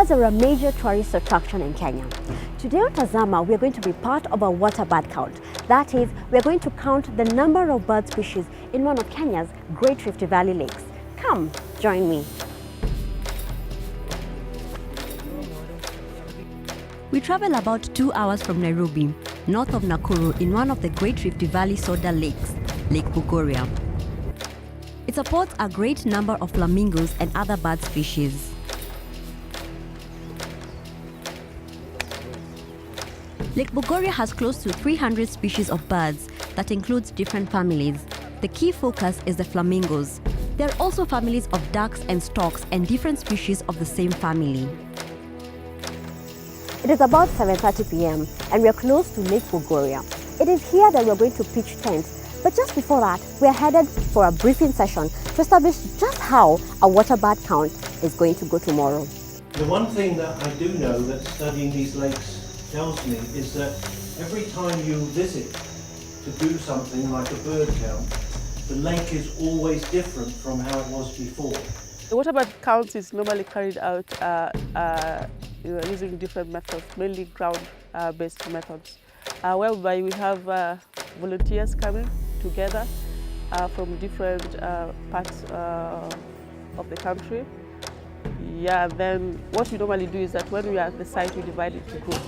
Birds are a major tourist attraction in Kenya. Today on Tazama, we are going to be part of a water bird count. That is, we are going to count the number of bird species in one of Kenya's Great Rift Valley lakes. Come, join me. We travel about 2 hours from Nairobi, north of Nakuru, in one of the Great Rift Valley soda lakes, Lake Bogoria. It supports a great number of flamingos and other bird species. Lake Bogoria has close to 300 species of birds that includes different families. The key focus is the flamingos. There are also families of ducks and storks and different species of the same family. It is about 7:30 p.m. and we are close to Lake Bogoria. It is here that we are going to pitch tents. But just before that, we are headed for a briefing session to establish just how a water bird count is going to go tomorrow. The one thing that I do know that studying these lakes tells me is that every time you visit to do something like a bird count, the lake is always different from how it was before. The water bird count is normally carried out using different methods, mainly ground-based methods, whereby we have volunteers coming together from different parts of the country. Yeah, then what we normally do is that when we are at the site, we divide it into groups.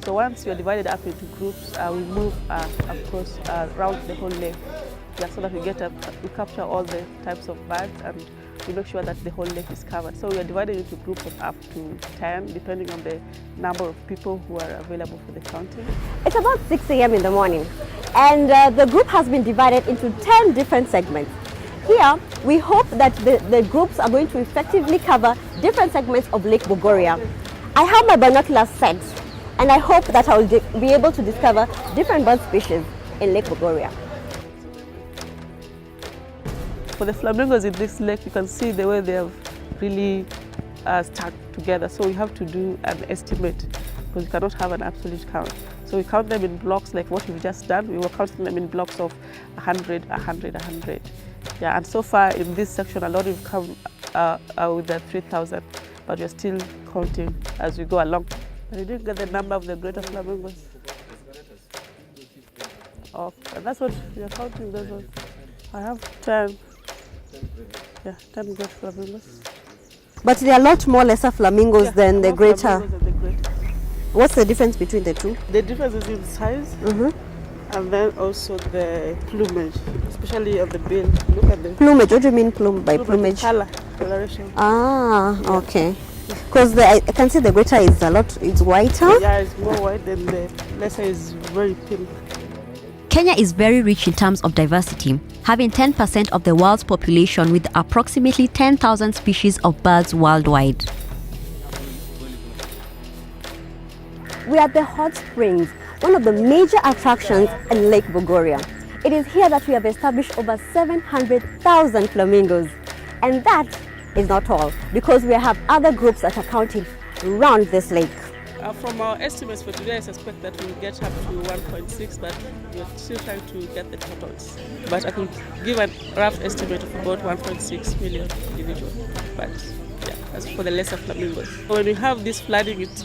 So once we are divided up into groups, we move across around the whole lake, so that we capture all the types of birds and we make sure that the whole lake is covered. So we are divided into groups of up to 10, depending on the number of people who are available for the counting. It's about 6 a.m. in the morning, and the group has been divided into 10 different segments. Here, we hope that the groups are going to effectively cover different segments of Lake Bogoria. I have my binoculars set, and I hope that I will be able to discover different bird species in Lake Bogoria. For the flamingos in this lake, you can see the way they have really stuck together. So we have to do an estimate because you cannot have an absolute count. So we count them in blocks like what we've just done. We were counting them in blocks of 100, 100, 100. Yeah, and so far in this section, a lot have come with the 3,000, but we're still counting as we go along. And we didn't get the number of the greater flamingos. Oh, and that's what we are counting. That's what I have 10. Yeah, 10 great flamingos. But there are a lot more lesser flamingos than the greater. What's the difference between the two? The difference is in size, and then also the plumage, especially on the bill. Look at the plumage. What do you mean by plumage? Coloration. Ah, okay. Because I can see the greater is it's whiter. Yeah, it's more white than the lesser is very pink. Kenya is very rich in terms of diversity, having 10% of the world's population with approximately 10,000 species of birds worldwide. We are at the hot springs, one of the major attractions in Lake Bogoria. It is here that we have established over 700,000 flamingos. And that is not all, because we have other groups that are counting around this lake. From our estimates for today, I suspect that we'll get up to 1.6, but we're still trying to get the totals. But I could give a rough estimate of about 1.6 million individual birds. Yeah, that's for the lesser flamingos. When we have this flooding, it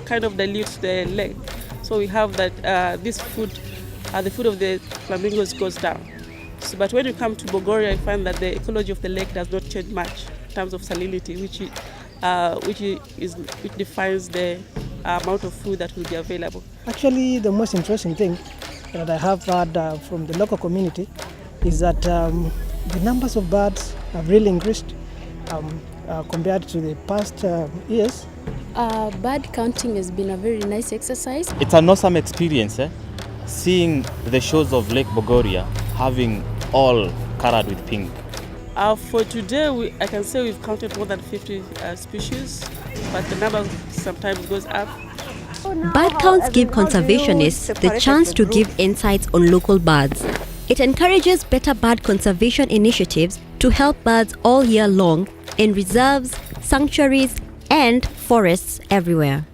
kind of dilutes the lake. So we have that this food, the food of the flamingos goes down. So, but when you come to Bogoria, you find that the ecology of the lake does not change much in terms of salinity, which defines the amount of food that will be available. Actually, the most interesting thing that I have heard from the local community is that the numbers of birds have really increased compared to the past years. Bird counting has been a very nice exercise. It's an awesome experience, seeing the shores of Lake Bogoria having all colored with pink. For today, I can say we've counted more than 50 species, but the number sometimes goes up. Bird counts give conservationists the chance to give insights on local birds. It encourages better bird conservation initiatives to help birds all year long in reserves, sanctuaries, and forests everywhere.